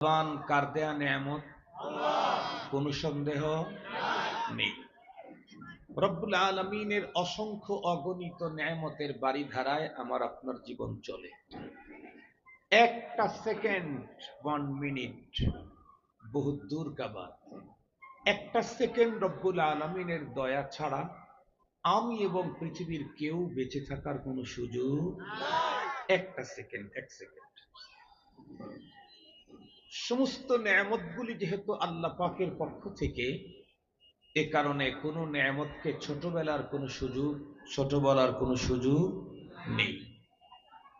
জবান কার দেয়া নেয়ামত? কোন সন্দেহ নেই। রব্বুল আলামিনের অসংখ্য অগণিত নেয়ামতের বাড়িধারায় আমার আপনার জীবন চলে। একটা সেকেন্ড, 1 মিনিট বহুত দূর কা বাত। একটা সেকেন্ড রব্বুল আলামিনের দয়া ছাড়া আমি এবং পৃথিবীর কেউ বেঁচে থাকার কোনো সুযোগ। একটা সেকেন্ড, এক সেকেন্ড। সমস্ত নেয়ামতগুলি যেহেতু আল্লাহ পাকের পক্ষ থেকে, এ কারণে কোনো নেয়ামতকে ছোট বলার কোনো সুযোগ নেই।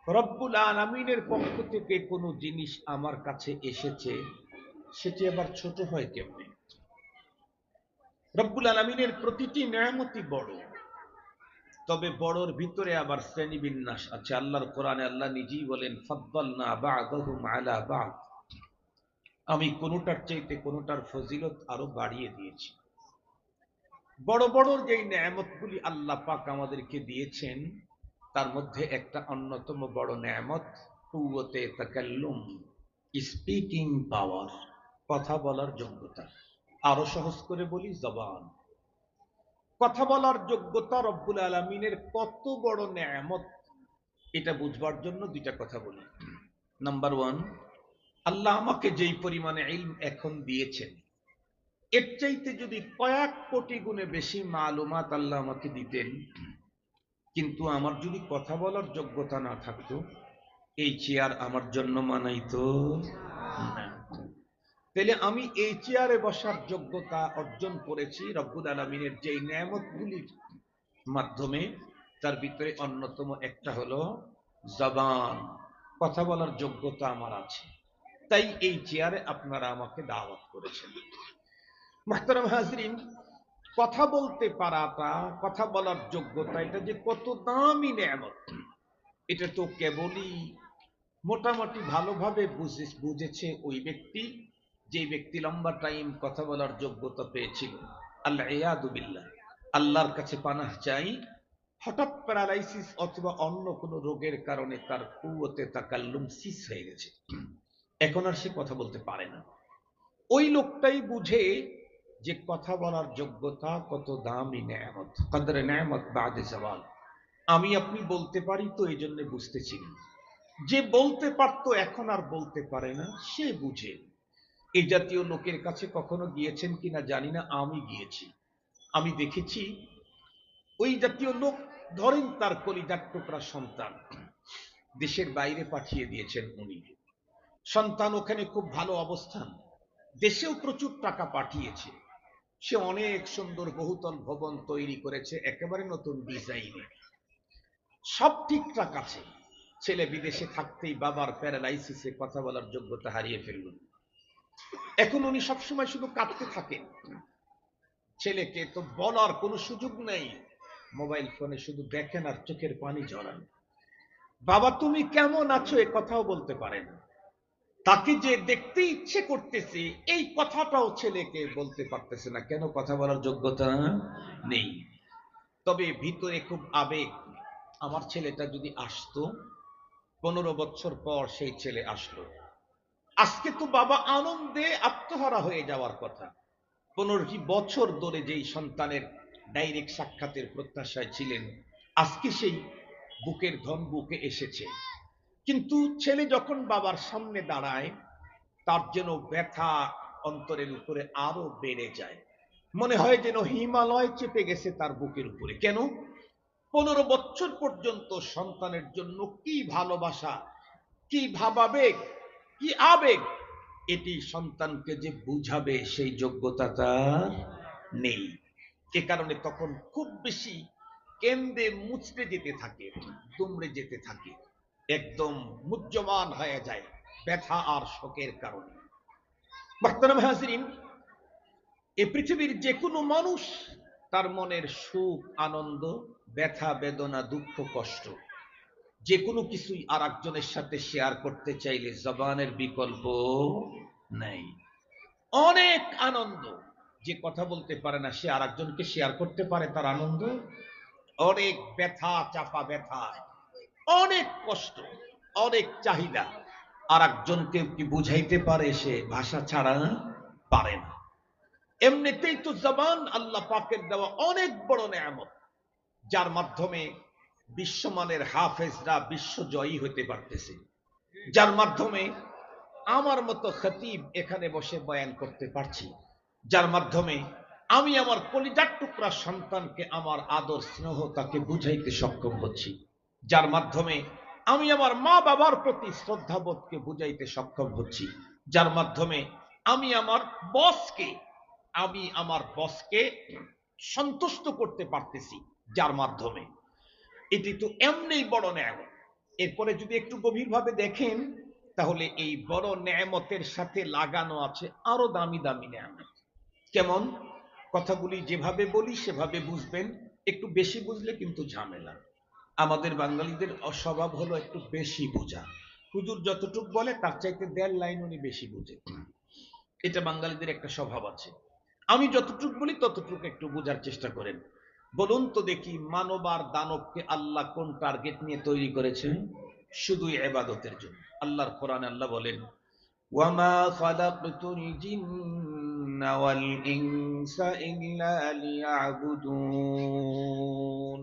রব্বুল আলামিনের পক্ষ থেকে কোনো জিনিস আমার কাছে এসেছে, সেটি আবার ছোট হয় কেমনে? রব্বুল আলামিনের প্রতিটি নেয়ামতই বড়, তবে বড়র ভিতরে আবার শ্রেণীবিন্যাস আছে। আল্লাহর কোরআনে আল্লাহ নিজেই বলেন, ফাদ্দালনা বা'দাহুম আলা বা'দ, আমি কোনোটার চাইতে কোনোটার ফজিলত আরো বাড়িয়ে দিয়েছি। বড় বড় যেই নেয়ামতগুলি আল্লাহ পাক আমাদেরকে দিয়েছেন, তার মধ্যে একটা অন্যতম বড় নেয়ামত কুওয়াতে তাকাল্লুম, স্পিকিং পাওয়ার, কথা বলার যোগ্যতা। আরো সহজ করে বলি, জবান। কথা বলার যোগ্যতা রব্বুল আলামিনের কত বড় নেয়ামত, এটা বুঝবার জন্য দুইটা কথা বলি। নাম্বার 1, আল্লাহ আমাকে যেই পরিমাণে ইলম এখন দিয়েছেন, এর চাইতে যদি কয়েক কোটি গুণে বেশি মালুমাত আল্লাহ আমাকে দিতেন, কিন্তু আমার যদি কথা বলার যোগ্যতা না থাকতো, এই চেয়ার আমার জন্য মানাইতো না। তাহলে আমি এই চেয়ারে বসার যোগ্যতা অর্জন করেছি রব্বুল আলামিনের যেই নেয়ামতগুলির মাধ্যমে। তার ভিতরে অন্যতম একটা হলো জবান। কথা বলার যোগ্যতা আমার আছে, তাই এই চেয়ারে আপনারা আমাকে দাওয়াত করেছেন। মুহতারাম হাজরিন, কথা বলতে পারাটা, কথা বলার যোগ্যতা, এটা যে কত দামি নেয়ামত, এটা তো কেবলই মোটামুটি ভালোভাবে বুঝেছে ওই ব্যক্তি, যে ব্যক্তি লম্বা টাইম কথা বলার যোগ্যতা পেয়েছিল। আল্লাহ ইয়াদু বিল্লাহ, আল্লাহর কাছে পানাহ চাই, হঠাৎ প্যারালাইসিস অথবা অন্য কোনো রোগের কারণে তার কুওয়াতে তাকাল্লুম সিস হয়ে গেছে, এখন আর সে কথা বলতে পারে না। ওই লোকটাই বুঝে যে কথা বলার যোগ্যতা কত দামি নেয়ামত। কদরে নেয়ামত বাদে সওয়াল। আমি আপনি বলতে পারি তো এই জন্য বুঝতেছি না। যে বলতে পারতো এখন আর বলতে পারে না, সে বুঝে। এই জাতীয় লোকের কাছে কখনো গিয়েছেন কিনা জানি না, আমি গিয়েছি। আমি দেখেছি ওই জাতীয় লোক, ধরেন তার কলিজার টুকরা সন্তান দেশের বাইরে পাঠিয়ে দিয়েছেন উনি, সন্তান ওখানে খুব ভালো অবস্থান, দেশেও প্রচুর টাকা পাঠিয়েছে, সে অনেক সুন্দর বহুতল ভবন তৈরি করেছে একেবারে নতুন ডিজাইনে, সব ঠিকঠাক আছে। ছেলে বিদেশে থাকতেই বাবার প্যারালাইসিসে কথা বলার যোগ্যতা হারিয়ে ফেলল। এখন উনি সবসময় শুধু কাঁদতে থাকেন, ছেলেকে তো বলার কোনো সুযোগ নেই, মোবাইল ফোনে শুধু দেখেন আর চোখের পানি ঝরান। বাবা তুমি কেমন আছো এ কথাও বলতে পারেন, তাকে যে দেখতে ইচ্ছে করতেছে এই কথাটাও ছেলেকে বলতে পারতেছে না। কেন? কথা বলার যোগ্যতা নেই। তবে ভিতরে খুব আবেগ। আমার ছেলেটা যদি আসতো, 15 বছর পর সেই ছেলে আসলো, আজকে তো বাবা আনন্দে আত্মহারা হয়ে যাওয়ার কথা। 15টি বছর ধরে যেই সন্তানের ডাইরেক্ট সাক্ষাতের প্রত্যাশায় ছিলেন, আজকে সেই বুকের ধন বুকে এসেছে। কিন্তু ছেলে যখন বাবার সামনে দাঁড়ায়, তার যেন ব্যথা অন্তরের উপরে আরো বেড়ে যায়। মনে হয় যেন হিমালয় চেপে গেছে তার বুকের উপরে। কেন? 15 বছর পর্যন্ত সন্তানের জন্য কি ভালোবাসা, কি ভাবাবেগ, কি আবেগ, এটি সন্তানকে যে বুঝাবে সেই যোগ্যতা তার নেই। এ কারণে তখন খুব বেশি কেন্দে মুচড়ে যেতে থাকে, দুমড়ে যেতে থাকে, একদম মুহ্যমান হয়ে যায় ব্যথা আর শোকের কারণে। মুহতারাম হাজরিন, এই পৃথিবীর যে কোনো মানুষ তার মনের সুখ, আনন্দ, ব্যথা, বেদনা, দুঃখ, কষ্ট, যে কোনো কিছুই আর একজনের সাথে শেয়ার করতে চাইলে জবানের বিকল্প নেই। অনেক আনন্দ, যে কথা বলতে পারে না সে আর একজনকে শেয়ার করতে পারে তার আনন্দ। অনেক ব্যথা, চাপা ব্যথা, অনেক কষ্ট, অনেক চাহিদা, আর একজনকে কি বুঝাইতে পারে? সে ভাষা ছাড়া পারে না। এমনিতেই তো জবান আল্লাহ পাকের দেওয়া অনেক বড় নেয়ামত, যার মাধ্যমে বিশ্বমানের হাফেজরা বিশ্বজয়ী হতে পারতেছে, যার মাধ্যমে আমার মতো খতিব এখানে বসে বয়ান করতে পারছি, যার মাধ্যমে আমি আমার কলিজার টুকরা সন্তানকে আমার আদর স্নেহ তাকে বুঝাইতে সক্ষম হচ্ছি, যার মাধ্যমে আমি আমার মা বাবার প্রতি শ্রদ্ধাবোধকে বুঝাইতে সক্ষম হচ্ছি, যার মাধ্যমে আমি আমার বসকে সন্তুষ্ট করতে পারতেছি, যার মাধ্যমে এটি তো এমনিই বড় নেয়ামত। এরপরে যদি একটু গভীরভাবে দেখেন, তাহলে এই বড় নেয়ামতের সাথে লাগানো আছে আরো দামি দামি নেয়ামত। কেমন? কথাগুলি যেভাবে বলি সেভাবে বুঝবেন, একটু বেশি বুঝলে কিন্তু ঝামেলা। আমাদের বাঙালিদের অস্বভাব হলো একটু বেশি বোঝা। হুজুর যতটুক বলে তার চাইতে 1.5 লাইন উনি বেশি বুঝে, এটা বাঙালিদের একটা স্বভাব আছে। আমি যতটুক বলি ততটুকু একটু বোঝার চেষ্টা করেন। বলুন তো দেখি, মানব আর দানবকে আল্লাহ কোন টার্গেট নিয়ে তৈরি করেছেন? শুধুই ইবাদতের জন্য। আল্লাহর কোরআনে আল্লাহ বলেন, ওয়ামা খালাকতুল জিন্না ওয়াল ইনসা ইল্লা লিয়াবুদুন।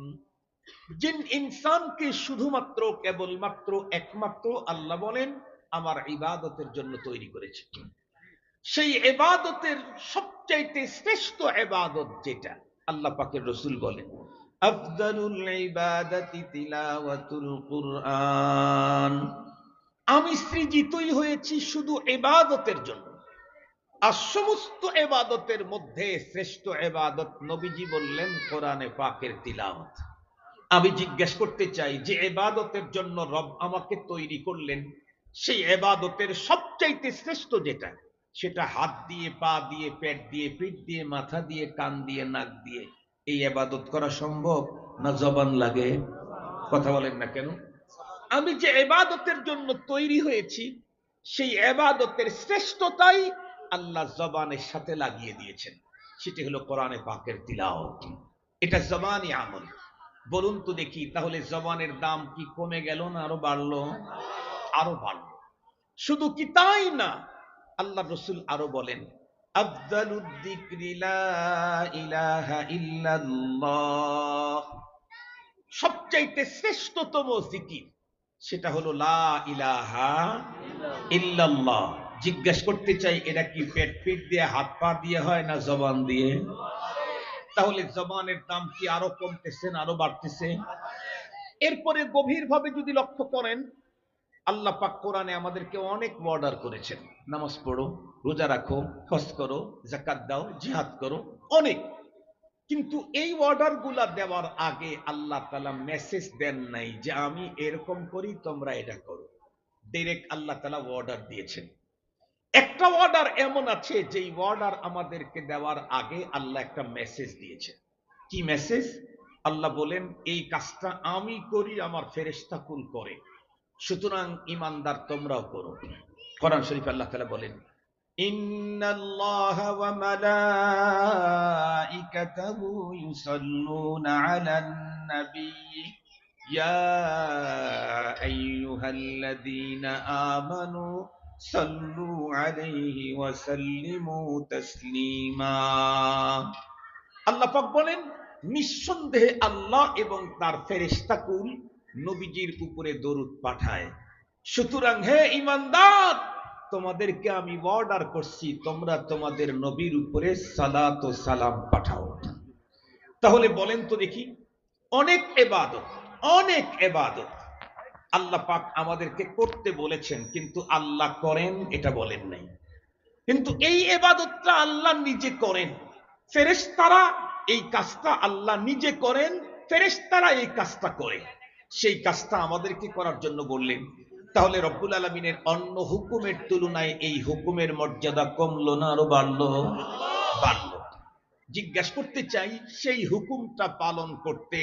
জিন ইনসানকে শুধুমাত্র কেবলমাত্র একমাত্র আল্লাহ বলেন আমার ইবাদতের জন্য তৈরি করেছে। সেই ইবাদতের সবচাইতে শ্রেষ্ঠ ইবাদত যেটা, আল্লাহ পাকের রাসূল বলেন আফদালুল ইবাদাতি তিলাওয়াতুল কুরআন। আমি সৃজিতই হয়েছি শুধু ইবাদতের জন্য, আর সমস্ত ইবাদতের মধ্যে শ্রেষ্ঠ ইবাদত নবীজি বললেন কোরআনে পাকের তিলাওয়াত। আমি জিজ্ঞেস করতে চাই, যে ইবাদতের জন্য রব আমাকে তৈরি করলেন, সেই ইবাদতের সবচাইতে শ্রেষ্ঠ যেটা, সেটা হাত দিয়ে, পা দিয়ে, পেট দিয়ে, পিঠ দিয়ে, মাথা দিয়ে, কান দিয়ে, নাক দিয়ে এই ইবাদত করা সম্ভব না জবান লাগে? কথা বলেন না কেন? আমি যে ইবাদতের জন্য তৈরি হয়েছি, সেই ইবাদতের শ্রেষ্ঠতাই আল্লাহ জবানের সাথে লাগিয়ে দিয়েছেন, সেটি হলো কোরআনে পাকের তিলাওয়াত। এটা জবানি আমল। বলুন তো দেখি, তাহলে জবানের দাম কি কমে গেল না আরো বাড়লো? আরো বাড়লো। শুধু কি তাই না, আল্লাহ রাসূল আরো বলেন আফদালুদ যিকরি লা ইলাহা ইল্লাল্লাহ। সবচাইতে শ্রেষ্ঠতম জিকির সেটা হলো লা ইলাহা ইল্লাল্লাহ। জিজ্ঞেস করতে চাই, এটা কি পেট পিট দিয়ে, হাত পা দিয়ে হয় না জবান দিয়ে? তাহলে জবানের দাম কি আরো কমতেছে না আরো বাড়তেছে? এরপরে গভীরভাবে যদি লক্ষ্য করেন, আল্লাহ পাক কোরআনে আমাদেরকে অনেক অর্ডার করেছেন, নামাজ পড়ো, রোজা রাখো, হজ করো, যাকাত দাও, জিহাদ করো, অনেক। কিন্তু এই অর্ডার গুলা দেওয়ার আগে আল্লাহ তাআলা মেসেজ দেন নাই যে আমি এরকম করি তোমরা এটা করো। ডাইরেক্ট আল্লাহ তাআলা অর্ডার দিয়েছেন। একটা অর্ডার এমন আছে যে অর্ডার আমাদেরকে দেওয়ার আগে আল্লাহ একটা মেসেজ দিয়েছে। কি মেসেজ? আল্লাহ বলেন এই কাজটা আমি করি, আমার ফেরেশতাকুল করে, সুতরাং ঈমানদার তোমরাও করো। কোরআন শরীফ আল্লাহ তাআলা বলেন ইন্নাল্লাহা ওয়া মালাইকাতাহু ইউসাল্লুনা আলান নবী ইয়া আইয়ুহাল্লাযীনা আমানু সাল্লু আলাইহি ওয়া সাল্লিমু তাসলিমা। আল্লাহ পাক বলেন নিঃসন্দেহে আল্লাহ এবং তার ফেরেশতাকুল নবীজির উপরে দরুদ পাঠায়, সুতরাং হে ঈমানদার তোমাদেরকে আমি অর্ডার করছি তোমরা তোমাদের নবীর উপরে সালাত ও সালাম পাঠাও। তাহলে বলেন তো দেখি, অনেক ইবাদত আল্লাহ পাক আমাদেরকে করতে বলেছেন, কিন্তু আল্লাহ করেন এটা বলেন নাই। কিন্তু এই ইবাদতটা আল্লাহ নিজে করেন, ফেরেশতারা এই কাজটা আল্লাহ নিজে করেন, ফেরেশতারা এই কাজটা করে, সেই কাজটা আমাদেরকে করার জন্য বললেন। তাহলে রব্বুল আলামিনের অন্য হুকুমের তুলনায় এই হুকুমের মর্যাদা কমলো না আরো বাড়লো? বাড়লো। জিজ্ঞাসা করতে চাই, সেই হুকুমটা পালন করতে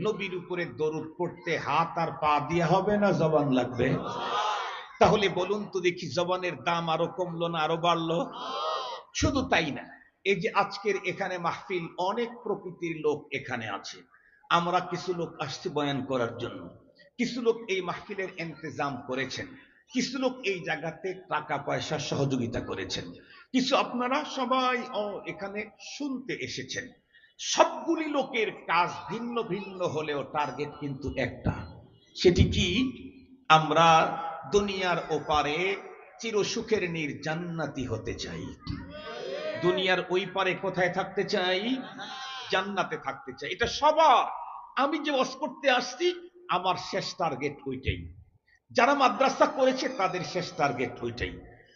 নবীর উপরে দরুদ পড়তে হাত আর পা দিয়ে হবে না জবান লাগবে? তাহলে বলুন তো দেখি, জবানের দাম আরো কমলো না আরো বাড়লো? শুধু তাই না, এই যে আজকের এখানে মাহফিল, অনেক প্রকৃতির লোক এখানে আছে। আমরা কিছু লোক আসছি বয়ান করার জন্য, কিছু লোক এই মাহফিলের ইন্তজাম করেছেন, কিছু লোক এই জায়গাতে টাকা পয়সা সহযোগিতা করেছেন, কিছু আপনারা সবাই এখানে শুনতে এসেছেন। সবগুলি লোকের কাজ ভিন্ন ভিন্ন হলেও টার্গেট কিন্তু একটা। সেটি কি? আমরা দুনিয়ার ওপারে চিরসুখের জান্নাতি হতে চাই। দুনিয়ার ওই পারে কোথায় থাকতে চাই? জান্নাতে থাকতে চাই। এটা সবার। আমি যে ওয়াজ করতে আসছি আমার শেষ টার্গেট ওইটাই। যারা মাদ্রাসা করেছে তাদের শেষ টার্গেট ওইটাই।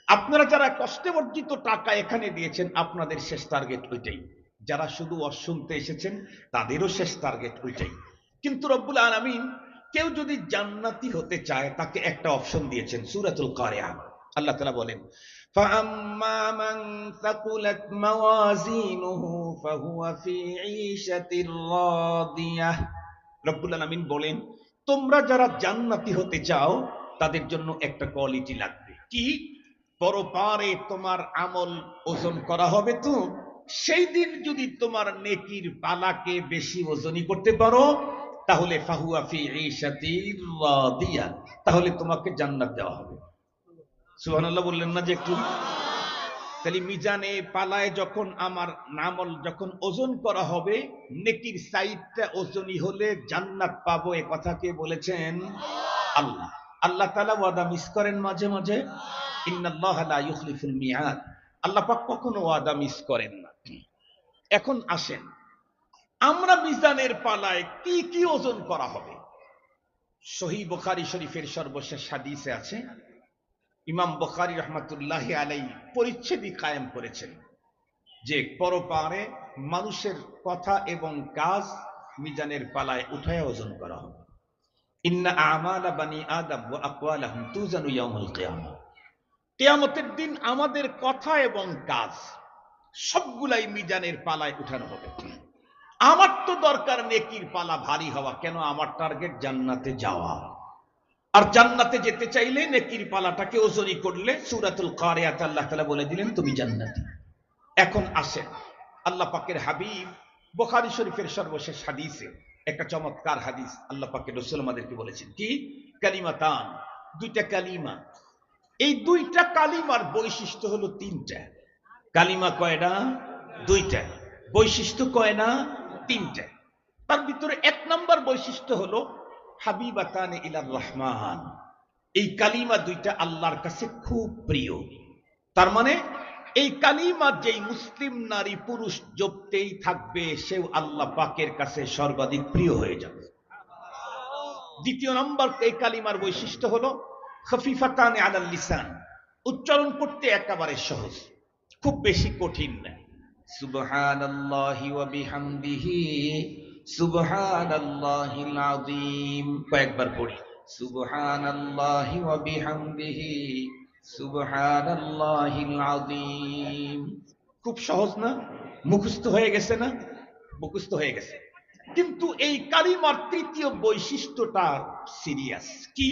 আপনারা যারা কষ্টে অর্জিত টাকা এখানে দিয়েছেন আপনাদের শেষ টার্গেট ওইটাই। যারা শুধু ওয়াজ শুনতে এসেছেন তাদেরও শেষ টার্গেট ওইটাই। কিন্তু রব্বুল আলামিন কেউ যদি জান্নাতি হতে চায় তাকে একটা অপশন দিয়েছেন সূরাতুল কারিয়া। আল্লাহ তাআলা বলেন, فَأَمَّا مَنْ ثَقُلَتْ مَوَازِينُهُ فَهُوَ فِي عِيشَةٍ رَاضِيَةٍ। রব্বুল আলামিন বলেন, তোমরা যারা জান্নাতি হতে চাও তাদের জন্য একটা কোয়ালিটি লাগবে। কি? পরপারে তোমার আমল ওজন করা হবে, তো সেই দিন যদি তোমার নেকির পালাকে বেশি ওজনই করতে পারো তাহলে ফাহুয়া ফি ঈশাতির রাদিয়া, তাহলে তোমাকে জান্নাত দেওয়া হবে। সুবহানাল্লাহ বললেন না যে একটু? তাহলে মিজানে পালায় যখন আমার আমল যখন ওজন করা হবে, নেকির সাইডটা ওজনই হলে জান্নাত পাবো, এ কথা কে বলেছেন? আল্লাহ। আল্লাহ তাআলা ওয়াদা মিস করেন মাঝে মাঝে। ইন্নাল্লাহা লা ইউখলিফুল মিআদ। আল্লাহ পাক কখনো ওয়াদা মিস করেন না। এখন আসেন, আমরা মিজানের পালায় কি কি ওজন করা হবে? সহিহ বুখারী শরীফের সর্বশেষ হাদিসে আছে, ইমাম বুখারী রাহমাতুল্লাহি আলাইহি পরিচ্ছেদই কায়েম করেছেন যে পরপারে মানুষের কথা এবং কাজ মিজানের পালায় উঠায় ওজন করা হবে। ইন্না আমালা বানি আদম ওয়া আকওয়ালাহুম তুজানু ইয়াউমুল কিয়ামা। কিয়ামতের দিন আমাদের কথা এবং কাজ সবগুলাই মিজানের পালায় উঠানো হবে। আমার তো দরকার নেকির পালা ভারী হওয়া, কেন? আমার টার্গেট জান্নাতে যাওয়া। আর জান্নাতে যেতে চাইলে নেকির পালাটাকে ওজনই করলে সূরাতুল কারিয়াতে আল্লাহ তাআলা বলে দিলেন তুমি জান্নাতি। এখন আসেন, আল্লাহ পাকের হাবিব বুখারী শরীফের সর্বশেষ হাদিসে একটা চমৎকার হাদিস আল্লাহ পাকের রাসূল আমাদেরকে বলেছেন কি? কালিমাতান, দুইটা কালিমা। এই দুইটা কালিমার বৈশিষ্ট্য হলো তিনটা। কালিমা কয়টা? দুইটা। বৈশিষ্ট্য কয়টা? তিনটা। তার ভিতরে এক নাম্বার বৈশিষ্ট্য হলো হাবিবাতান ইলার রহমান। এই কালিমা দুইটা আল্লাহর কাছে খুব প্রিয়। তার মানে এই কালিমা যেই মুসলিম নারী পুরুষ জপতেই থাকবে সেও আল্লাহ পাকের কাছে সর্বাধিক প্রিয় হয়ে যাবে। দ্বিতীয় নম্বর এই কালিমার বৈশিষ্ট্য হলো খফিফাতান আলাল লিসান, উচ্চারণ করতে একেবারে সহজ, খুব বেশি কঠিন না। সুবহানাল্লাহি ওয়া বিহামদিহি সুবহানাল্লাহিল আযীম। কয়েকবার পড়ি, সুবহানাল্লাহি ওয়া বিহামদিহি সুবহানাল্লাহিল আযীম। খুব সহজ না? মুখস্থ হয়ে গেছে না? মুখস্থ হয়ে গেছে। কিন্তু এই কালিমার তৃতীয় বৈশিষ্ট্যটা সিরিয়াস। কি?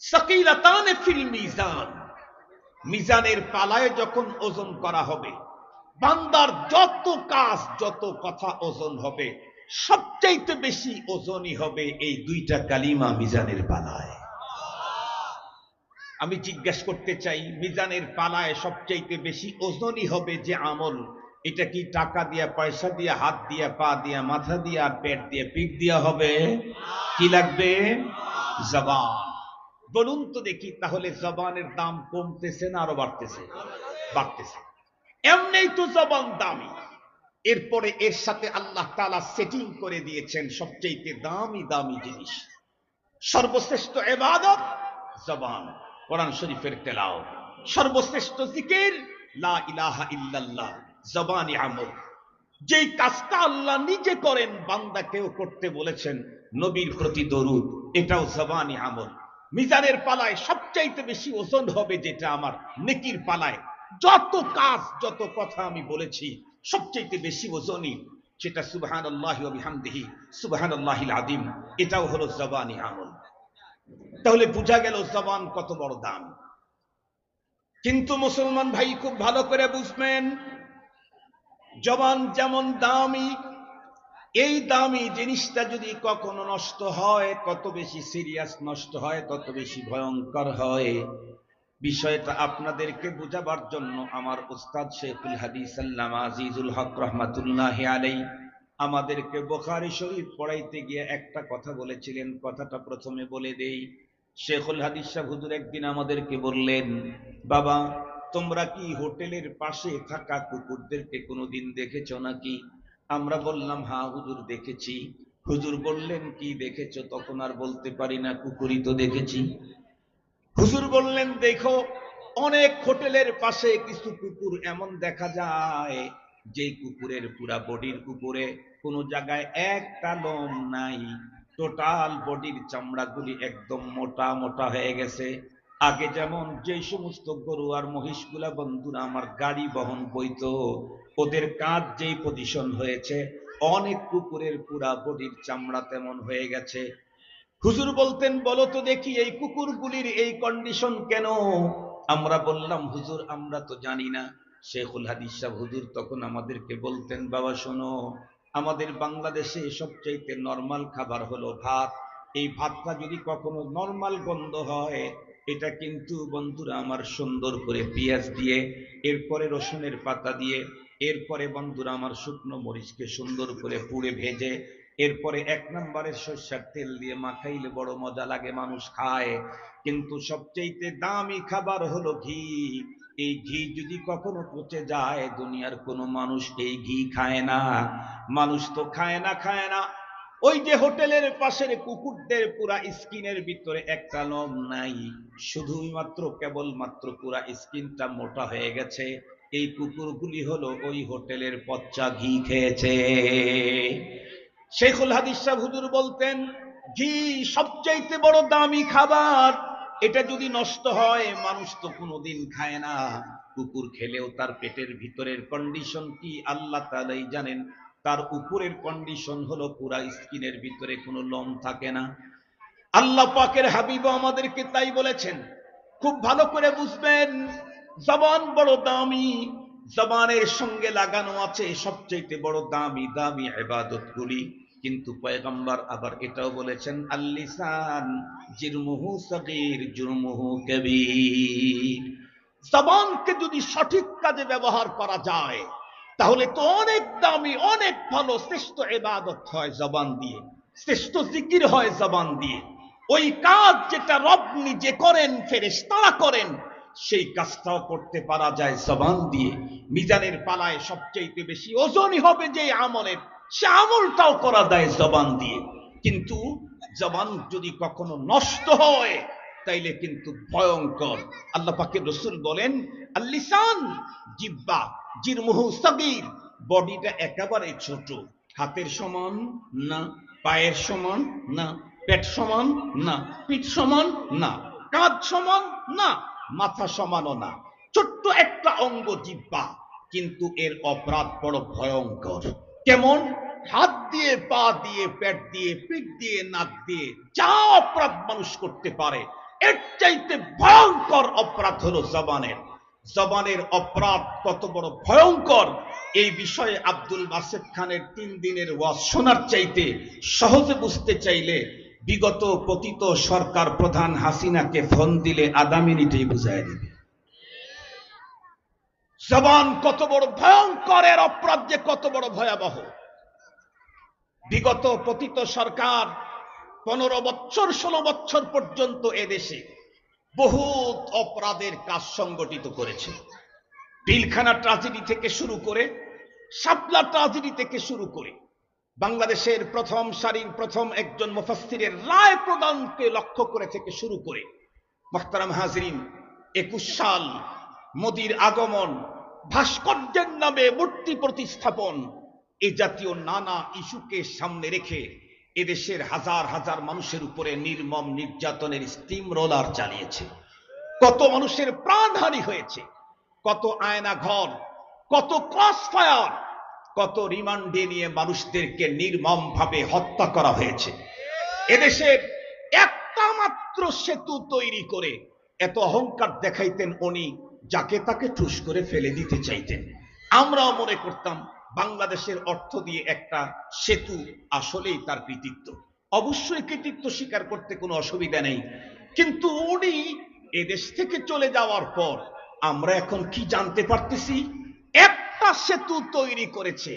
সাকিলাতান ফিল মিজান। মিজানের পালায় যখন ওজন করা হবে, বান্দার যত কাজ যত কথা ওজন হবে, সবচাইতে বেশি ওজনই হবে এই দুইটা কালিমা মিজানের পালায়। আমি জিজ্ঞাসা করতে চাই, মিজানের পালায় সবচাইতে বেশি ওজনই হবে যে আমল, এটা কি টাকা দিয়া, পয়সা দিয়া, হাত দিয়া, পা দিয়া, মাথা দিয়া, পেট দিয়া, পিঠ দিয়া হবে? কি লাগবে? জবান। বলুন তো দেখি, তাহলে জবানের দাম কমতেছে না আরো বাড়তেছে? বাড়তেছে। এমনি তো জবান দামি, এরপরে এর সাথে আল্লাহ তাআলা সেটিং করে দিয়েছেন সবচেয়ে দামি দামি জিনিস। সর্বশ্রেষ্ঠ ইবাদত জবান, কোরআন শরীফের তেলাওয়াত। সর্বশ্রেষ্ঠ জিকির লা ইলাহা ইল্লাল্লাহ, জবানি আমল। যেই কাজটা আল্লাহ নিজে করেন, বান্দাকেও করতে বলেছেন, নবীর প্রতি দরুদ, এটাও জবানি আমল। মিজানের পালায় সবচাইতে বেশি ওজন হবে যেটা আমার নেকির পালায়, যত কাজ যত কথা আমি বলেছি সবচাইতে বেশি ওজনই সেটা সুবহানাল্লাহি ওয়া বিহামদিহি সুবহানাল্লাহিল আযীম, এটাও হলো জবানি আমল। তাহলে বোঝা গেল জবান কত বড় দাম। কিন্তু মুসলমান ভাই খুব ভালো করে বুঝবেন, জবান যেমন দামি এই দামি জিনিসটা যদি কখনো নষ্ট হয়, কত বেশি সিরিয়াস নষ্ট হয়, তত বেশি ভয়ঙ্কর হয়। বিষয়টা আপনাদেরকে বোঝাবার জন্য আমার উস্তাদ শেখুল হাদিস আল্লামা আজিজুল হক রহমাতুল্লাহি আলাইহি আমাদেরকে বুখারী শরীফ পড়াইতে গিয়ে একটা কথা বলেছিলেন। কথাটা প্রথমে বলে দেই। শেখুল হাদিস সাহেব হুজুর একদিন আমাদেরকে বললেন, বাবা তোমরা কি হোটেলের পাশে থাকা কুকুরদেরকে কোনোদিন দেখেছো নাকি? আমরা বললাম হ্যাঁ হুজুর দেখেছি। হুজুর বললেন কি দেখেছো? তখন আর বলতে পারি না, কুকুরই তো দেখেছি। হুজুর বললেন দেখো, অনেক হোটেলের পাশে কিছু কুকুর এমন দেখা যায় যে কুকুরের পুরা বডির উপরে কোনো জায়গায় একটা লোম নাই, টোটাল বডির চামড়াগুলি একদম মোটা মোটা হয়ে গেছে। আগে যেমন যে সমস্ত গরু আর মহিষগুলা বন্ধুরা আমার গাড়ি বহন বইতো, ওদের কাঁধ যেই পজিশন হয়েছে, অনেক কুকুরের পুরা বডির চামড়া তেমন হয়ে গেছে। হুজুর বলতেন বলো তো দেখি এই কুকুরগুলির এই কন্ডিশন কেন? আমরা বললাম হুজুর আমরা তো জানি না। শেখুল হাদিস সাহেব হুজুর তখন আমাদেরকে বলতেন, বাবা শোনো, আমাদের বাংলাদেশে সবচাইতে নরমাল খাবার হলো ভাত। এই ভাতটা যদি কখনো নরমাল গন্ধ হয়, এটা কিন্তু বন্ধুরা আমার সুন্দর করে পেঁয়াজ দিয়ে, এরপরে রসুনের পাতা দিয়ে, এরপরে বন্ধুরা আমার শুকনো মরিচকে সুন্দর করে পুড়ে ভেজে, এরপরে এক নম্বরের সরষের তেল দিয়ে মাখাইলে বড় মজা লাগে, মানুষ খায়। কিন্তু সবচেয়ে দামি খাবার হলো ঘি। এই ঘি যদি কখনো পচে যায়, দুনিয়ার কোনো মানুষ এই ঘি খায় না। মানুষ তো খায় না খায় না। ওই যে হোটেলের পাশের কুকুরদের পুরা স্কিনের ভিতরে একটা লোম নাই, শুধুই মাত্র কেবলমাত্র পুরা স্কিনটা মোটা হয়ে গেছে, এই কুকুরগুলি হলো ওই হোটেলের পচা ঘি খেয়েছে। শেখুল হাদিস সাহেব হুজুর বলতেন ঘি সবচাইতে বড় দামি খাবার, এটা যদি নষ্ট হয় মানুষ তো কোনোদিন খায় না। কুকুর খেলেও তার পেটের ভিতরের কন্ডিশন কি আল্লাহ তাআলাই জানেন। তার উপরের কন্ডিশন হলো পুরা স্কিনের ভিতরে কোনো লোম থাকে না। আল্লাহ পাকের হাবিব আমাদেরকে তাই বলেছেন। খুব ভালো করে বুঝবেন, জবান বড় দামি, জবানের সঙ্গে লাগানো আছে সবচেয়ে বড় দামি দামি ইবাদতগুলি। কিন্তু পয়গম্বর আবার এটাও বলেছেন, আল লিসান জিরমুহু সগীর জুরমুহু কবীর। জবানকে যদি সঠিক কাজে ব্যবহার করা যায়, তাহলে তো অনেক দামি, অনেক ভালো, শ্রেষ্ঠ ইবাদত হয় জবান দিয়ে, শ্রেষ্ঠ জিকির হয় জবান দিয়ে। ওই কাজ যেটা রব নিজে করেন, ফেরেশতারা করেন, সেই কাজটাও করতে পারা যায় জবান দিয়ে। মিজানের পালায় সবচেয়ে বেশি ওজনই হবে যে আমলের, সে আমলটাও করা যায় জবান দিয়ে। কিন্তু জবান যদি কখনো নষ্ট হয়, তাইলে কিন্তু ভয়ঙ্কর। আল্লাহ পাকের রাসূল বলেন, আল লিসান জিহ্বা জিরমুহু সগীর, বডিটা একেবারে ছোট, হাতের সমান না, পায়ের সমান না, পেট সমান না, পিঠ সমান না, কাঁধ সমান না, মাথা সমানও না, ছোট্ট একটা অঙ্গ জিহ্বা, কিন্তু এর অপরাধ বড় ভয়ঙ্কর। কেমন? হাত দিয়ে, পা দিয়ে, পেট দিয়ে, পিঠ দিয়ে, নাক দিয়ে যা অপরাধ মানুষ করতে পারে, এর চাইতে ভয়ঙ্কর অপরাধ হলো জবানের। জবানের অপরাধ কত বড় ভয়ঙ্কর, এই বিষয়ে আব্দুল বাসেত খানের 3 দিনের ওয়াজ শোনার চাইতে সহজে বুঝতে চাইলে বিগত পতিত সরকার প্রধান হাসিনাকে ফোন দিলে আধা মিনিটেই বুঝায় দিবে জবান কত বড় ভয়ঙ্কর, এর অপরাধ যে কত বড় ভয়াবহ। বিগত পতিত সরকার 15 বছর 16 বছর পর্যন্ত এদেশে বহুত অপরাধের কাজ সংগঠিত করেছে। পিলখানা ট্রাজেডি থেকে শুরু করে, শাপলা ট্রাজেডি থেকে শুরু করে, বাংলাদেশের প্রথম সারির প্রথম একজন মুফাসসিরের রায় প্রদানকে লক্ষ্য করে থেকে শুরু করে, মুহতারাম হাজরিন, 21 সাল, মোদির আগমন, ভাস্কর্যের নামে মূর্তি প্রতিস্থাপন, এই জাতীয় নানা ইস্যুকে সামনে রেখে এদেশের হাজার হাজার মানুষের উপরে নির্মম নির্যাতনের স্টিম রোলার চালিয়েছে। কত মানুষের প্রাণহানি হয়েছে, কত আয়না ঘর, কত ক্রস ফায়ার, কত রিমান্ডে নিয়ে মানুষদেরকে নির্মম ভাবে হত্যা করা হয়েছে। এদেশের একটা মাত্র সেতু তৈরি করে এত অহংকার দেখাইতেন উনি, যাকে তাকে ঠুস করে ফেলে দিতে চাইতেন। আমরাও মনে করতাম বাংলাদেশের অর্থ দিয়ে একটা সেতু আসলেই তার কৃতিত্ব। অবশ্যই কৃতিত্ব স্বীকার করতে কোনো অসুবিধা নেই, কিন্তু উনি এদেশ থেকে চলে যাওয়ার পর আমরা এখন কি জানতে পারতেছি? একটা সেতু তৈরি করেছে,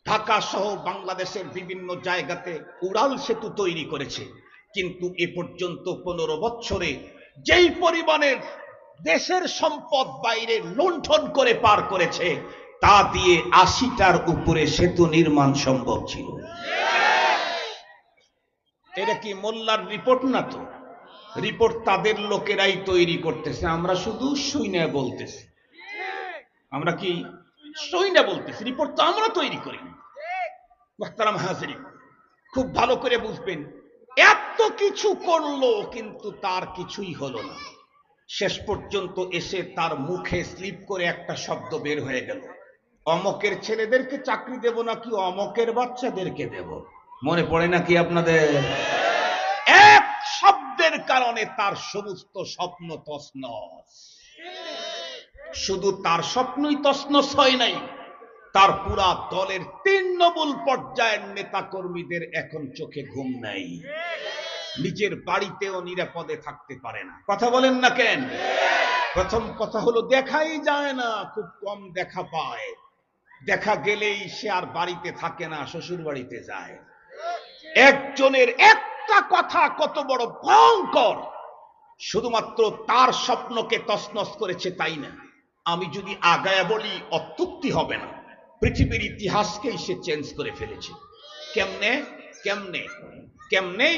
ঢাকা সহ বাংলাদেশের বিভিন্ন জায়গাতে উড়াল সেতু তৈরি করেছে, কিন্তু এ পর্যন্ত 15 বছরে যেই পরিমাণের দেশের সম্পদ বাইরে লুণ্ঠন করে পার করেছে, তা দিয়ে 80টার উপরে সেতু নির্মাণ সম্ভব ছিল। এটা কি মোল্লার রিপোর্ট না তো? রিপোর্ট তাদের লোকেরাই তৈরি করতেছে, আমরা শুধু শুইনা বলতেছি। আমরা কি শুইনা বলতেছি? রিপোর্ট তো আমরা তৈরি করি। মুহতারাম হাজিরিন, খুব ভালো করে বুঝবেন, এত কিছু করলো কিন্তু তার কিছুই হলো না। শেষ পর্যন্ত এসে তার মুখে স্লিপ করে একটা শব্দ বের হয়ে গেল, অমকের ছেলেদেরকে চাকরি দেব নাকি অমকের বাচ্চাদেরকে দেব। মনে পড়ে নাকি আপনাদের? এক শব্দের কারণে তার সমস্ত স্বপ্ন তছনছ। শুধু তার স্বপ্নই তছনছ হয় নাই, তার পুরা দলের 3 নম্বর পর্যায়ের নেতা কর্মীদের এখন চোখে ঘুম নাই, নিজের বাড়িতেও নিরাপদে থাকতে পারে না। কথা বলেন না কেন? প্রথম কথা হলো দেখাই যায় না, খুব কম দেখা পায়, দেখা গেলেই সে আর বাড়িতে থাকে না, শ্বশুর বাড়িতে যায়। একজনের একটা কথা কত বড় ভয়ঙ্কর, শুধুমাত্র তার স্বপ্নকে তছনছ করেছে তাই না, আমি যদি আগায়া বলি অত্যুক্তি হবে না, পৃথিবীর ইতিহাসকেই সে চেঞ্জ করে ফেলেছে। কেমনে কেমনে কেমনে?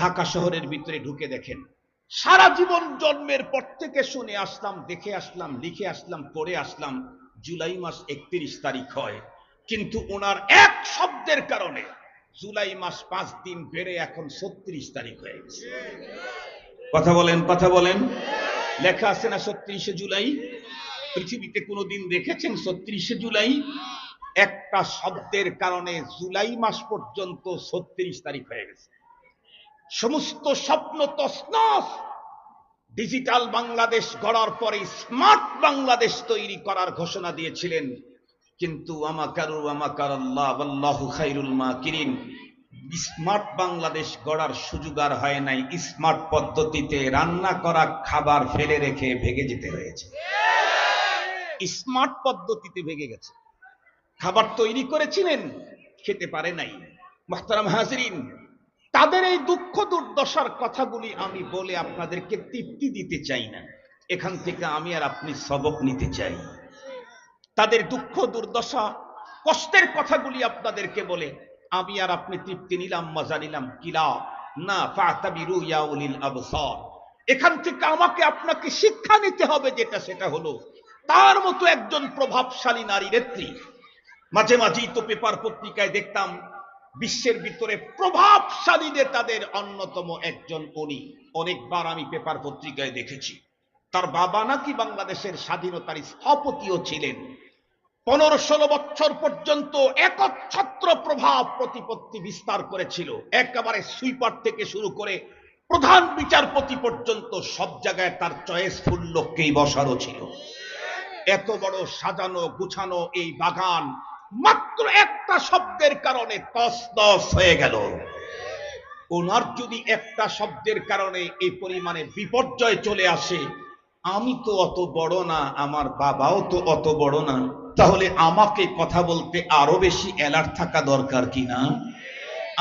ঢাকা শহরের ভিতরে ঢুকে দেখেন, সারা জীবন জন্মের পর থেকে শুনে আসলাম, দেখে আসলাম, লিখে আসলাম, পড়ে আসলাম, জুলাই মাস 31 তারিখ হয়, কিন্তু ওনার এক শব্দের কারণে জুলাই মাস 5 দিন বেড়ে এখন 36 তারিখ হয়ে গেছে। কথা বলেন, কথা বলেন। লেখা আছে না 36শে জুলাই? পৃথিবীতে কোনোদিন দেখেছেন 36শে জুলাই? একটা শব্দের কারণে জুলাই মাস পর্যন্ত 36 তারিখ হয়ে গেছে। সমস্ত স্বপ্ন তছনছ। ডিজিটাল বাংলাদেশ গড়ার পরে স্মার্ট বাংলাদেশ তৈরি করার ঘোষণা দিয়েছিলেন, কিন্তু আমাকারু আমাকারাল্লাহ ওয়াল্লাহু খায়রুল মাকিরিন, স্মার্ট বাংলাদেশ গড়ার সুযোগ আর হয় নাই। স্মার্ট পদ্ধতিতে রান্না করা খাবার ফেলে রেখে ভেগে যেতে হয়েছে। স্মার্ট পদ্ধতিতে ভেগে গেছে। খাবার তৈরি করেছিলেন, খেতে পারে নাই। মুহতারাম হাজিরিন, তাদের এই দুঃখ দুর্দশার কথাগুলি আমি বলে আপনাদেরকে তৃপ্তি দিতে চাই না, এখান থেকে আমি আর আপনি সবক নিতে চাই। তাদের দুঃখ দুর্দশা কষ্টের কথাগুলি আপনাদেরকে বলে আমি আর আপনি তৃপ্তি নিলাম, মজা নিলাম কিলা না? ফাতাবিরু ইয়া উলিল আবসার। এখান থেকে আমাকে আপনাকে শিক্ষা নিতে হবে, যেটা সেটা হলো তার মতো একজন প্রভাবশালী নারী নেত্রী। মাঝে মাঝেই তো পেপার পত্রিকায় দেখতাম বিশ্বের ভিতরে প্রভাবশালী নেতাদের অন্যতম একজন উনি। অনেকবার আমি পেপার পত্রিকায় দেখেছি তার বাবা নাকি বাংলাদেশের স্বাধীনতার স্থপতিও ছিলেন। 15-16 বছর পর্যন্ত একচ্ছত্র প্রভাব প্রতিপত্তি বিস্তার করেছিল, একেবারে সুইপার থেকে শুরু করে প্রধান বিচারপতি পর্যন্ত সব জায়গায় তার চয়েসফুল লোককেই বসানো ছিল। এত বড় সাজানো গুছানো এই বাগান মাত্র একটা শব্দের কারণে তছনছ হয়ে গেল। ওনার যদি একটা শব্দের কারণে এই পরিমাণে বিপর্যয় চলে আসে, আমি তো অত বড় না, আমার বাবাও তো অত বড় না, তাহলে আমাকে কথা বলতে আরো বেশি অ্যালার্ট থাকা দরকার কিনা?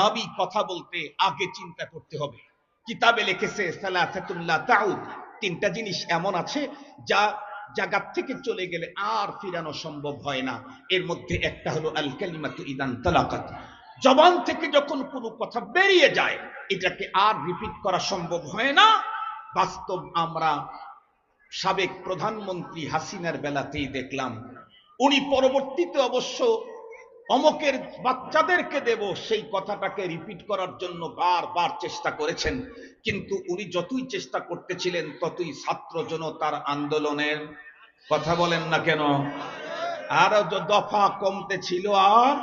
আমি কথা বলতে আগে চিন্তা করতে হবে। কিতাবে লিখেছে সালাসাতুন লা তাউদ, 3টা জিনিস এমন আছে যা জায়গা থেকে চলে গেলে আর ফিরানো সম্ভব হয় না। এর মধ্যে একটা হলো আল কালিমাতু ইদান তালাকাত, জবান থেকে যখন কোনো কথা বেরিয়ে যায় এটাকে আর রিপিট করা সম্ভব হয় না। বাস্তব আমরা সাবেক প্রধানমন্ত্রী হাসিনার বেলাতেই দেখলাম, উনি পরবর্তীতে অবশ্য অমকের বাচ্চাদেরকে দেব সেই কথাটাকে রিপিট করার জন্য বারবার চেষ্টা করেছেন, কিন্তু উনি যতই চেষ্টা করতেছিলেন ততই ছাত্র জনতার আন্দোলনের, কথা বলেন না কেন, আরো দফা কমতে ছিল আর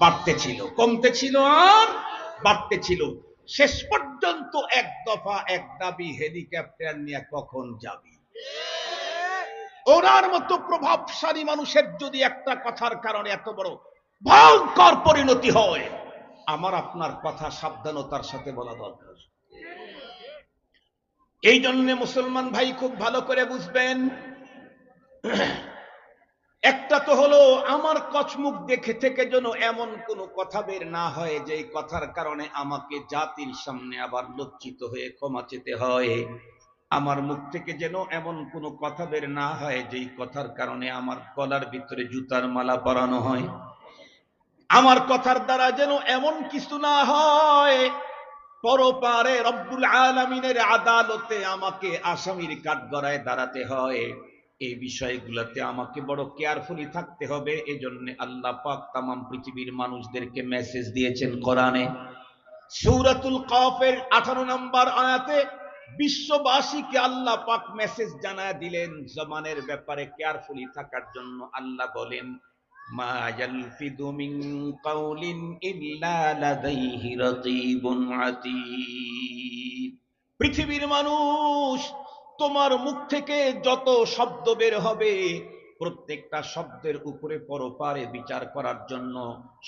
বাড়তে ছিল, কমতে ছিল আর বাড়তে ছিল। শেষ পর্যন্ত এক দফা এক দাবি, হেলিকপ্টার নিয়ে কখন যাবি? ওনার মতো প্রভাবশালী মানুষের যদি একটা কথার কারণে এত বড় ভয়ঙ্কর পরিণতি হয়। আমার আপনার কথা সাবধানতার সাথে বলা দরকার। এই জন্য মুসলমান ভাই খুব ভালো করে বুঝবেন, একটা তো হলো আমার কচমুখ দেখে থেকে যেন এমন কোন কথা বের না হয় যে কথার কারণে আমাকে জাতির সামনে আবার লজ্জিত হয়ে ক্ষমা চেতে হয়। আমার মুখ থেকে যেন এমন কোনো কথা বের না হয় যেই কথার কারণে আমার গলার ভিতরে জুতার মালা পরানো হয়। আমার কথার দ্বারা যেন এমন কিছু না হয় পরপারে রব্বুল আলামিনের আদালতে আমাকে আসামির কাঠগড়ায় দাঁড়াতে হয়। এই বিষয়গুলোতে আমাকে বড় কেয়ারফুলি থাকতে হবে। এজন্য আল্লাহ পাক তামাম পৃথিবীর মানুষদেরকে মেসেজ দিয়েছেন কোরআনে। সূরাতুল কাফের 18 নম্বর আয়াতে বিশ্ববাসীকে আল্লাহ পাক মেসেজ জানায় দিলেন জমানের ব্যাপারে কেয়ারফুলি থাকার জন্য। আল্লাহ বলেন, মা ইয়ালফিদু মিন কাউলিন ইল্লা লাদাইহি রাকীবুন আতীদ। পৃথিবীর মানুষ, তোমার মুখ থেকে যত শব্দ বের হবে প্রত্যেকটা শব্দের উপরে পরপারে বিচার করার জন্য,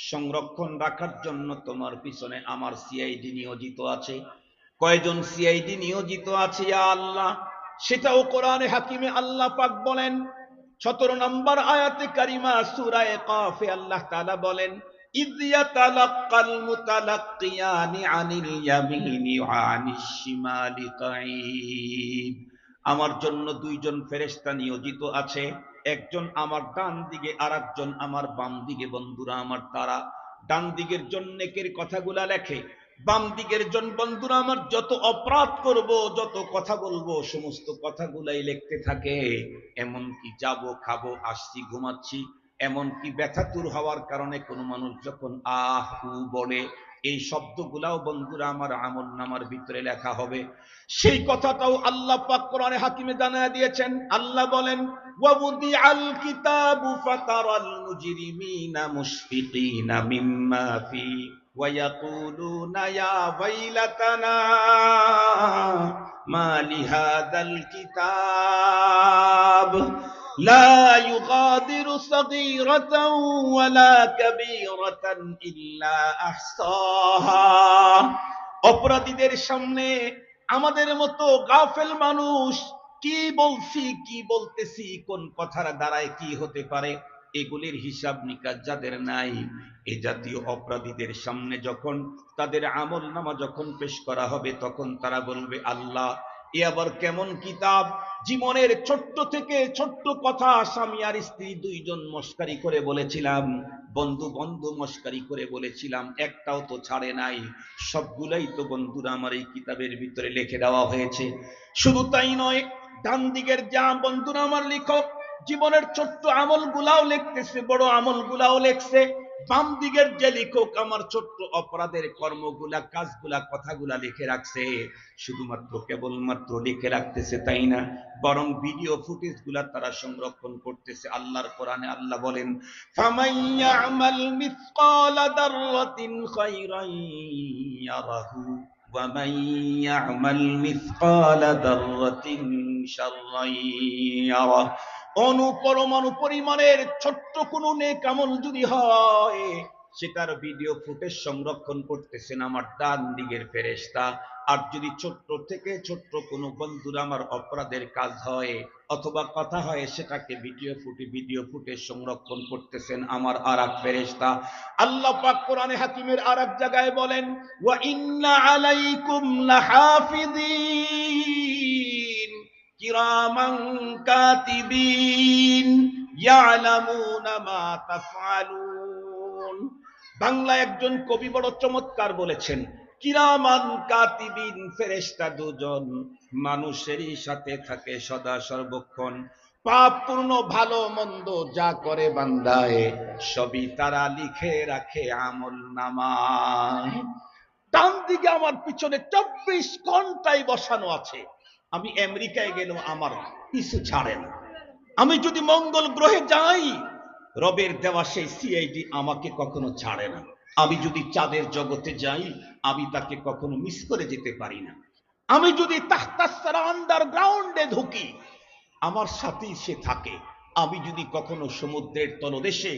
সংরক্ষণ রাখার জন্য তোমার পিছনে আমার সিআইডি নিয়োজিত আছে। কয়জন সিআইডি নিয়োজিত আছে ইয়া আল্লাহ? সেটাও কোরআনে হাকিমে আল্লাহ পাক বলেন। 17 নম্বর আয়াতে কারিমা সূরা কাফে আল্লাহ তাআলা বলেন, ইয ইয়াতালাক্কাল মুতালাক্কিয়ানি আনিল ইয়ামিনি ওয়া আনিশ শিমালি কাঈদ। আমার জন্য দুইজন ফেরেশতা নিয়োজিত আছে, একজন আমার ডান দিকে আর একজন আমার বাম দিকে। বন্ধুরা আমার, তারা ডান দিকের জন নেকের কথাগুলা লেখে, বাম দিকের জন বন্ধুরা আমার যত অপরাধ করব, যত কথা বলবো সমস্ত কথাগুলাই লিখতে থাকে। এমনকি যাবো, খাবো, আসছি, ঘুমাচ্ছি, এমনকি ব্যথাতুর হওয়ার কারণে কোনো মানুষ যখন আহ উ বলে, এই শব্দগুলাও বন্ধুরা আমার আমল নামার ভিতরে লেখা হবে। সেই কথাটাও আল্লাহ পাক কোরআনে হাকিমে জানায় দিয়েছেন। আল্লাহ বলেন, ওয়াবুদিআল কিতাবু ফাতারাল মুজরিমিনা মুশফিকিনা মিম্মা ফি ওয়ায়াকুলুনা ইয়া ওয়াইলাতানা মা লিহাদাল কিতাব লা ইউগাদিরু সাগীরাতাও ওয়ালা কাবীরাতান ইল্লা আহসাহা। অপরাধীদের সামনে আমাদের মতো গাফেল মানুষ কি বলছি, কি বলতেছি, কোন কথার দ্বারায় কি হতে পারে, এগুলির হিসাব নিকাশ যাদের নাই, এ জাতীয় অপরাধীদের সামনে যখন তাদের আমল নামা যখন পেশ করা হবে, তখন তারা বলবে, আল্লাহ এ আবার কেমন কিতাব? জীবনের ছোট্ট থেকে ছোট্ট কথা স্বামী আর স্ত্রী দুইজন মস্কারি করে বলেছিলাম, বন্ধু বন্ধু মস্কারি করে বলেছিলাম, একটাও তো ছাড়ে নাই, সবগুলাই তো বন্ধুরা আমার এই কিতাবের ভিতরে লিখে দেওয়া হয়েছে। শুধু তাই নয়, ডান দিকের যা বন্ধুরা আমার লেখক জীবনের ছোট্ট আমল গুলাও লিখতেছে, বড় আমল গুলাও লিখছে। বাম দিকের যে লেখক আমার ছোট্ট অপরাধের কর্মগুলা, কাজগুলা, কথাগুলা লিখে রাখছে। শুধুমাত্র কেবলমাত্র লিখে রাখতেছে তাই না, বরং ভিডিও ফুটেজ গুলা তারা সংরক্ষণ করতেছে। আল্লাহর কোরআনে আল্লাহ বলেন, ফামান ইয়ামাল মিসকালা দাররাতিন খায়রান ইয়ারাহু ওয়া মান ইয়ামাল মিসকালা দাররাতিন শাররান ইয়ারাহু। অনুপরমাণু পরিমাণের ছোট্ট কোনো নেক আমল যদি হয়, সেটার ভিডিও ফুটেজ সংরক্ষণ করতেছেন আমার ডান দিকের ফেরেশতা। আর যদি ছোট্ট থেকে ছোট্ট কোনো বন্ধুরা আমার অপরাধের কাজ হয় অথবা কথা হয়, সেটাকে ভিডিও ফুটেজ সংরক্ষণ করতেছেন আমার আরেক ফেরেশতা। আল্লাহ পাক কোরআনে হাকিমের আরেক জায়গায় বলেন, ওয়া ইন্না আলাইকুম লাহাফিযিন কিরামান কাতিবিন ইয়ালামুনা মা তাফআলুন। বাংলা একজন কবি বড় চমৎকার বলেছেন, কিরামান কাতিবিন, ফেরেশতা দুজন মানুষেরই সাথে থাকে সদা সর্বক্ষণ, পাপ পূর্ণ ভালো মন্দ যা করে বান্দায় সবই তারা লিখে রাখে আমল নামায়। ডান দিকে আমার পিছনে 24 ঘন্টায় বসানো আছে। আমি আমেরিকায় গেলেও আমার পিছু ছাড়ে না। আমি যদি মঙ্গল গ্রহে যাই, রবের দেওয়া সেই সিআইডি আমাকে কখনো ছাড়ে না। আমি যদি চাঁদের জগতে যাই, আমি তাকে কখনো মিস করে যেতে পারি না। আমি যদি তাহতাসসারা আন্ডারগ্রাউন্ডে ঢুকি, আমার সাথেই সে থাকে। আমি যদি কখনো সমুদ্রের তলদেশে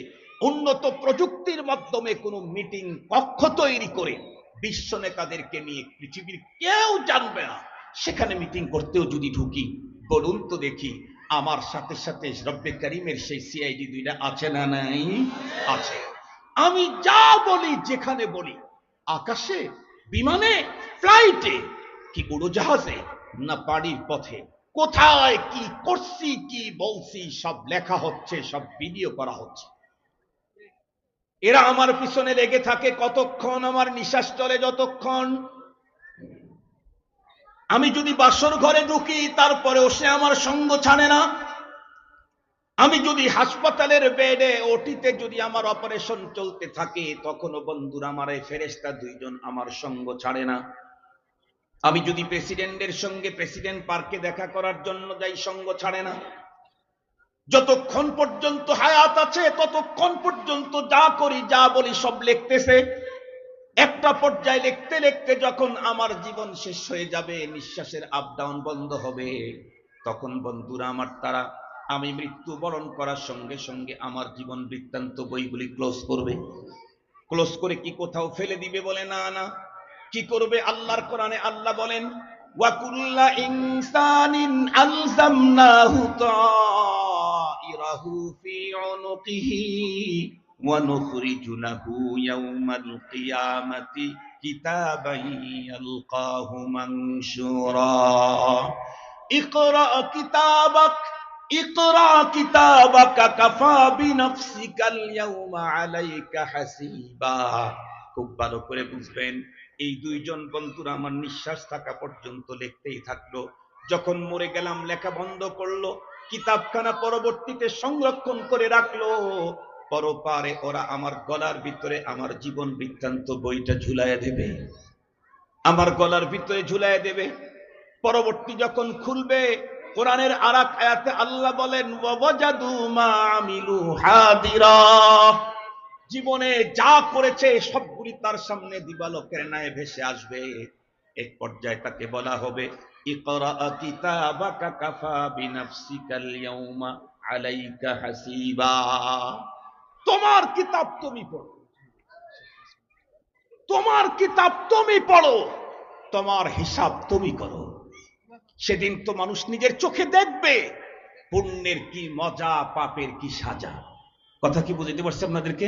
উন্নত প্রযুক্তির মাধ্যমে কোনো মিটিং কক্ষ তৈরি করে বিশ্ব নেতাদেরকে নিয়ে পৃথিবীর কেউ জানবে না, সেখানে মিটিং করতেও যদি ঢুকি, বলুন তো দেখি আমার সাথে সাথে রব্বে কারিমের সেই সিআইডি দুইটা আছে না নাই? আছে। আমি যা বলি, যেখানে বলি, আকাশে, বিমানে, ফ্লাইটে, কি উড়োজাহাজে, না বাড়ির পথে, কোথায় কি করছি, কি বলছি, সব লেখা হচ্ছে, সব ভিডিও করা হচ্ছে। এরা আমার পিছনে লেগে থাকে কতক্ষণ? আমার নিঃশ্বাস চলে যতক্ষণ। আমি যদি বাসর ঘরে ঢুকি, তারপরেও সে আমার সঙ্গ ছাড়ে না। আমি যদি হাসপাতালের বেডে, ওটিতে যদি আমার অপারেশন চলতে থাকে, তখনও বন্ধুরা আমার এই ফেরেশতা দুইজন আমার সঙ্গ ছাড়ে না। আমি যদি প্রেসিডেন্টের সঙ্গে প্রেসিডেন্ট পার্কে দেখা করার জন্য যাই, সঙ্গ ছাড়ে না। যতক্ষণ পর্যন্ত হায়াত আছে, ততক্ষণ পর্যন্ত যা করি, যা বলি, সব লিখতেছে। একটা পর্যায়ে লিখতে লিখতে যখন আমার জীবন শেষ হয়ে যাবে, নিঃশ্বাসের আপ ডাউন বন্ধ হবে, তখন বন্ধুরা আমার তারা আমি মৃত্যুবরণ করার সঙ্গে সঙ্গে আমার জীবন বৃত্তান্ত বইগুলি ক্লোজ করবে। ক্লোজ করে কি কোথাও ফেলে দিবে? বলে না, না। কি করবে? আল্লাহর কোরআনে আল্লাহ বলেন, ওয়া কুল্লা ইনসানিন আলজামনাহু তাইরাহু ফি উনুকিহি ওয়া নুখরিজু লাহু ইয়াওমাল কিয়ামাতি কিতাবান ইয়ালকাহু মানশুরা। ইকরা কিতাবাক ইকরা কিতাবাকা কাফা বিনাফসিকাল ইয়াওমা আলাইকা হাসিবা। খুব ভালো করে বুঝবেন, এই দুইজন বন্ধুরা আমার নিঃশ্বাস থাকা পর্যন্ত লিখতেই থাকলো। যখন মরে গেলাম, লেখা বন্ধ করলো, কিতাবখানা পরবর্তীতে সংরক্ষণ করে রাখলো। পরপারে ওরা আমার গলার ভিতরে আমার জীবন বৃত্তান্ত বইটা ঝুলাইয়া দেবে, আমার গলার ভিতরে ঝুলাইয়া দেবে। পরবর্তী যখন খুলবে, কোরআনের আরেক আয়াতে আল্লাহ বলেন, ওয়াজাদু মা আমিলু হাদিরা। জীবনে যা করেছে সবগুলি তার সামনে দিবালোকের ন্যায় ভেসে আসবে। এক পর্যায়ে তাকে বলা হবে, ইকরা কিতাবাকা কাফা বিনাফসিকাল ইয়াউমা আলাইকা হাসিবা। তোমার কিতাব তুমি পড়ো, তোমার কিতাব তুমি পড়ো, তোমার হিসাব তুমি করো। সেদিন তো মানুষ নিজের চোখে দেখবে পুণ্যের কি মজা, পাপের কি সাজা। কথা কি বুঝতে পারছি আপনাদেরকে?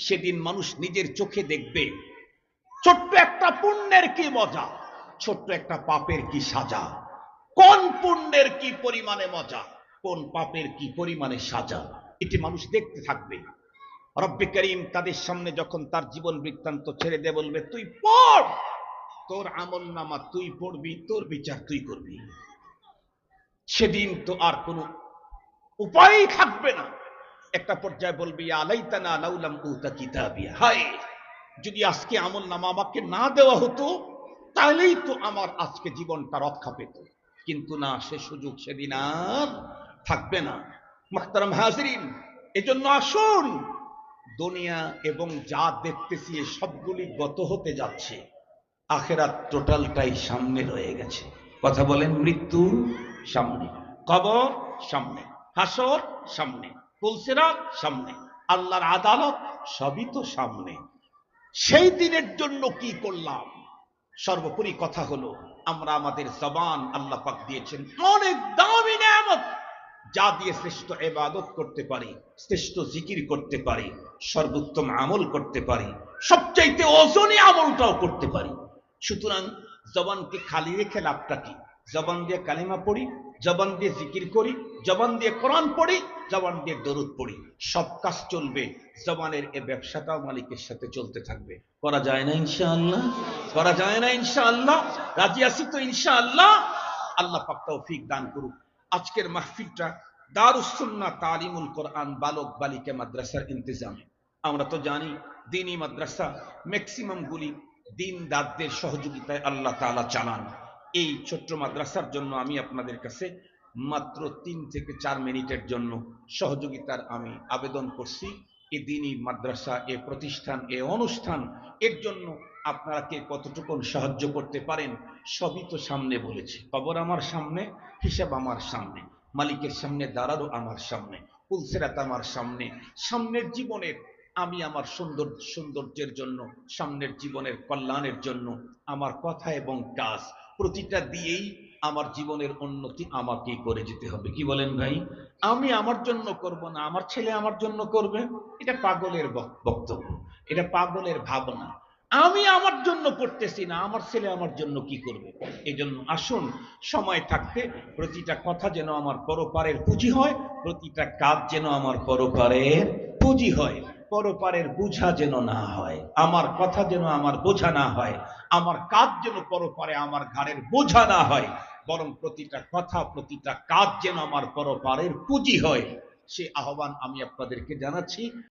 সেদিন মানুষ নিজের চোখে দেখবে ছোট্ট একটা পুণ্যের কি মজা, ছোট্ট একটা পাপের কি সাজা। কোন পুণ্যের কি পরিমাণে মজা, কোন পাপের কি পরিমাণে সাজা, এটি মানুষ দেখতে থাকবে। রব্বে করিম তাদের সামনে যখন তার জীবন বৃত্তান্ত ছেড়ে দিয়ে বলবে, তুই পড়, তোর আমলনামা তুই পড়বি, তোর বিচার তুই করবি। সেদিন তো আর কোনো উপায়ই থাকবে না। একটা পর্যায়ে বলবি, ইয়া লাইতানা লাউলাম উতা কিতাবিয়া, হায় যদি আজকে আমলনামা আমাকে না দেওয়া হতো, তাহলেই তো আমার আজকে জীবনটা রক্ষা পেত। কিন্তু না, সে সুযোগ সেদিন আর থাকবে না। মুহতারাম হাজিরিন, এজন্য আসুন, দুনিয়া এবং যা দেখতেছি সবগুলি গত হতে যাচ্ছে, আখিরাত টোটালটাই সামনে রয়ে গেছে। কথা বলেন, মৃত্যু সামনে, কবর সামনে, হাসর সামনে, পুলসিরাত সামনে, আল্লাহর আদালত সবই তো সামনে। সেই দিনের জন্য কি করলাম? সর্বোপরি কথা হলো, আমরা আমাদের জবান আল্লাহ পাক দিয়েছেন অনেক দামি নেয়ামত, যা দিয়ে শ্রেষ্ঠ ইবাদত করতে পারি, শ্রেষ্ঠ জিকির করতে পারি, সর্বোত্তম আমল করতে পারি, সবচাইতে ওজনী আমলটাও করতে পারি। সুতরাং জবানকে খালি রেখে লাভটা কি? জবান দিয়ে কালিমা পড়ি, জবান দিয়ে জিকির করি, জবান দিয়ে কোরআন পড়ি, জবান দিয়ে দরুদ পড়ি, সব কাজ চলবে। জবানের এই ব্যবসাটাও মালিকের সাথে চলতে থাকবে। করা যায় না ইনশাআল্লাহ? করা যায় না ইনশাআল্লাহ? রাজি আছি তো ইনশাআল্লাহ? আল্লাহ পাক তৌফিক দান করুক। আজকের মাহফিলটা দারুস সুন্নাহ তালিমুল কোরআন বালক বালিকা মাদ্রাসার ইন্তজামে। আমরা তো জানি দ্বীনি মাদ্রাসা ম্যাক্সিমাম গুলি দ্বীনদারদের সহযোগিতায় আল্লাহ তাআলা চালান। এই ছোট্ট মাদ্রাসার জন্য আমি আপনাদের কাছে মাত্র 3 থেকে 4 মিনিটের জন্য সহযোগিতার আমি আবেদন করছি। এই দ্বীনি মাদ্রাসা, এ প্রতিষ্ঠান, এ অনুষ্ঠান, এর জন্য আপনারা কে কতটুকু সাহায্য করতে পারেন? সবই তো সামনে বলেছি। কবর আমার সামনে, হিসাব আমার সামনে, মালিকের সামনে দাঁড়ানো আমার সামনে, পুলসিরাত আমার সামনে। সামনের জীবনের আমি আমার সৌন্দর্যের জন্য, সামনের জীবনের কল্যাণের জন্য আমার কথা এবং কাজ প্রতিটা দিয়েই আমার জীবনের উন্নতি আমাকেই করে যেতে হবে। কি বলেন ভাই? আমি আমার জন্য করব না, আমার ছেলে আমার জন্য করবে, এটা পাগলের বক্তব্য, এটা পাগলের ভাবনা। আমি আমার জন্য করতেছি না, আমার ছেলে আমার জন্য কি করবে? এই জন্য আসুন সময় থাকতে প্রতিটা কথা যেন আমার পরপারের পুঁজি হয়, প্রতিটা কাজ যেন আমার পরপারের পুঁজি হয়, পরপারের বোঝা যেন না হয়, আমার কথা যেন আমার বোঝা না হয়, আমার কাজ যেন পরপারে আমার ঘাড়ের বোঝা না হয়, বরং প্রতিটা কথা প্রতিটা কাজ যেন আমার পরপারের পুঁজি হয়। সে আহ্বান আমি আপনাদেরকে জানাচ্ছি।